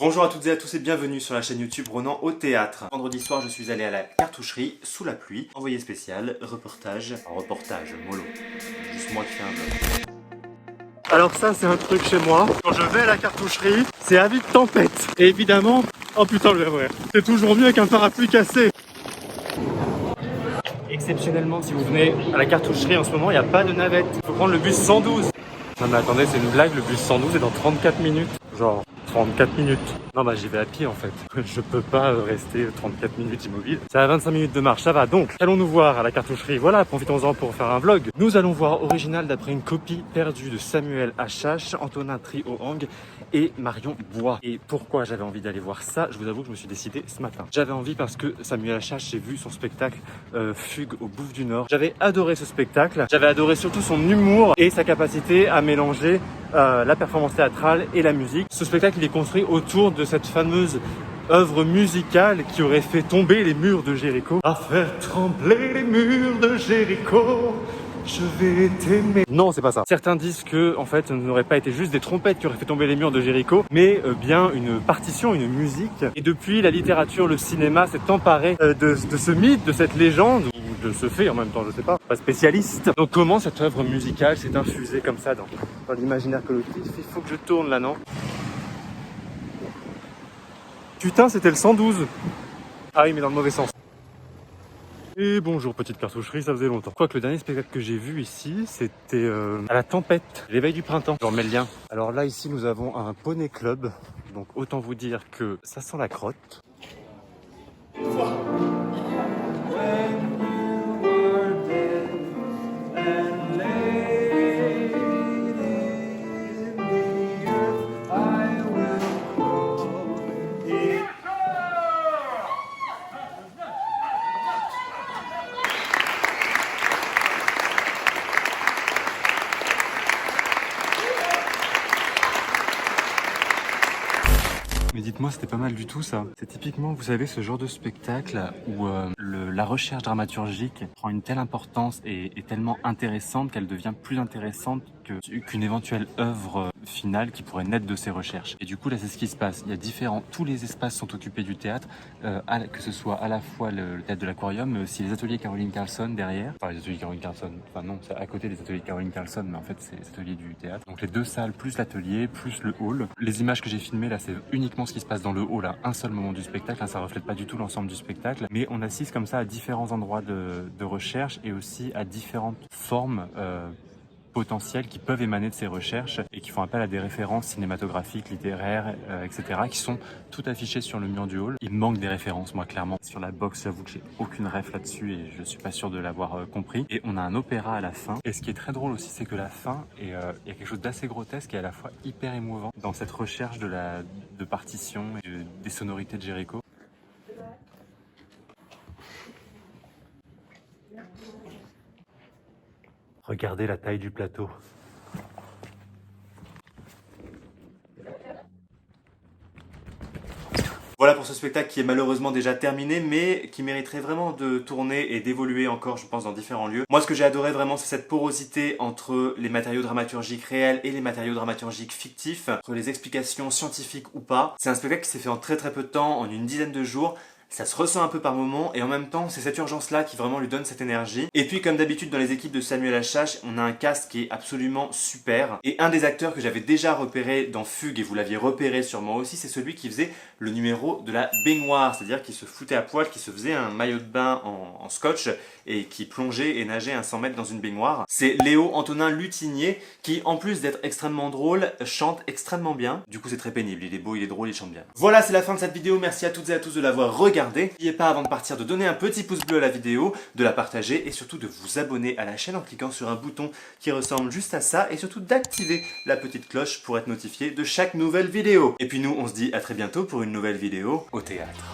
Bonjour à toutes et à tous et bienvenue sur la chaîne YouTube Ronan au théâtre. Vendredi soir, je suis allé à la cartoucherie sous la pluie. Envoyé spécial, reportage, mollo. Juste moi qui fais un vlog. Alors ça, c'est un truc chez moi. Quand je vais à la cartoucherie, c'est avis de tempête. Et évidemment, oh putain le verre, c'est toujours mieux qu'un parapluie cassé. Exceptionnellement, si vous venez à la cartoucherie en ce moment, il n'y a pas de navette. Il faut prendre le bus 112. Non mais attendez, c'est une blague, le bus 112 est dans 34 minutes. Genre 34 minutes. Non bah j'y vais à pied en fait. Je peux pas rester 34 minutes immobile. C'est à 25 minutes de marche, ça va. Donc, allons-nous voir à la cartoucherie. Voilà, profitons-en pour faire un vlog. Nous allons voir Original d'après une copie perdue de Samuel H.H., Antonin Tri-Hoang et Marion Bois. Et pourquoi j'avais envie d'aller voir ça? Je vous avoue que je me suis décidé ce matin. J'avais envie parce que Samuel H.H., j'ai vu son spectacle Fugue au Bouffe du Nord. J'avais adoré ce spectacle. J'avais adoré surtout son humour et sa capacité à mélanger la performance théâtrale et la musique. Ce spectacle, il est construit autour de cette fameuse œuvre musicale qui aurait fait tomber les murs de Jéricho. À faire trembler les murs de Jéricho, je vais t'aimer. Non, c'est pas ça. Certains disent que, en fait, ce n'aurait pas été juste des trompettes qui auraient fait tomber les murs de Jéricho, mais bien une partition, une musique. Et depuis, la littérature, le cinéma s'est emparé de ce mythe, de cette légende, ou de ce fait en même temps, je sais pas spécialiste. Donc comment cette œuvre musicale s'est infusée comme ça dans l'imaginaire collectif? Il faut que je tourne là, non? Putain, c'était le 112. Ah oui, mais dans le mauvais sens. Et bonjour petite cartoucherie, ça faisait longtemps. Quoique le dernier spectacle que j'ai vu ici, c'était à la tempête, l'éveil du printemps. Je remets le lien. Alors là, ici, nous avons un poney club. Donc autant vous dire que ça sent la crotte. Mais dites-moi, c'était pas mal du tout ça. C'est typiquement, vous savez, ce genre de spectacle où la recherche dramaturgique prend une telle importance et est tellement intéressante qu'elle devient plus intéressante qu'une éventuelle œuvre finale qui pourrait naître de ces recherches. Et du coup, là, c'est ce qui se passe. Il y a tous les espaces sont occupés du théâtre, que ce soit à la fois le théâtre de l'Aquarium, mais aussi les ateliers Caroline Carlson derrière. Enfin, les ateliers Caroline Carlson, enfin non, c'est à côté des ateliers Caroline Carlson, mais en fait, c'est les ateliers du théâtre. Donc les deux salles, plus l'atelier, plus le hall. Les images que j'ai filmées, là, c'est uniquement ce qui se passe dans le hall à un seul moment du spectacle. Hein, ça reflète pas du tout l'ensemble du spectacle, mais on assiste comme ça à différents endroits de recherche et aussi à différentes formes potentiels qui peuvent émaner de ces recherches et qui font appel à des références cinématographiques, littéraires, etc. qui sont tout affichées sur le mur du hall. Il manque des références, moi, clairement. Sur la box, j'avoue que j'ai aucune ref là-dessus et je suis pas sûr de l'avoir compris. Et on a un opéra à la fin. Et ce qui est très drôle aussi, c'est que la fin, il y a quelque chose d'assez grotesque et à la fois hyper émouvant dans cette recherche de partition et des sonorités de Jéricho. Regardez la taille du plateau. Voilà pour ce spectacle qui est malheureusement déjà terminé, mais qui mériterait vraiment de tourner et d'évoluer encore, je pense, dans différents lieux. Moi, ce que j'ai adoré vraiment, c'est cette porosité entre les matériaux dramaturgiques réels et les matériaux dramaturgiques fictifs, entre les explications scientifiques ou pas. C'est un spectacle qui s'est fait en très très peu de temps, en une dizaine de jours. Ça se ressent un peu par moment et en même temps c'est cette urgence-là qui vraiment lui donne cette énergie. Et puis comme d'habitude dans les équipes de Samuel H.H., on a un cast qui est absolument super. Et un des acteurs que j'avais déjà repéré dans Fugue, et vous l'aviez repéré sûrement aussi, c'est celui qui faisait le numéro de la baignoire, c'est-à-dire qui se foutait à poil, qui se faisait un maillot de bain en scotch et qui plongeait et nageait à 100 mètres dans une baignoire. C'est Léo Antonin Lutinier qui, en plus d'être extrêmement drôle, chante extrêmement bien. Du coup c'est très pénible, il est beau, il est drôle, il chante bien. Voilà, c'est la fin de cette vidéo, merci à toutes et à tous de l'avoir regardée. N'oubliez pas avant de partir de donner un petit pouce bleu à la vidéo, de la partager et surtout de vous abonner à la chaîne en cliquant sur un bouton qui ressemble juste à ça et surtout d'activer la petite cloche pour être notifié de chaque nouvelle vidéo. Et puis nous on se dit à très bientôt pour une nouvelle vidéo au théâtre.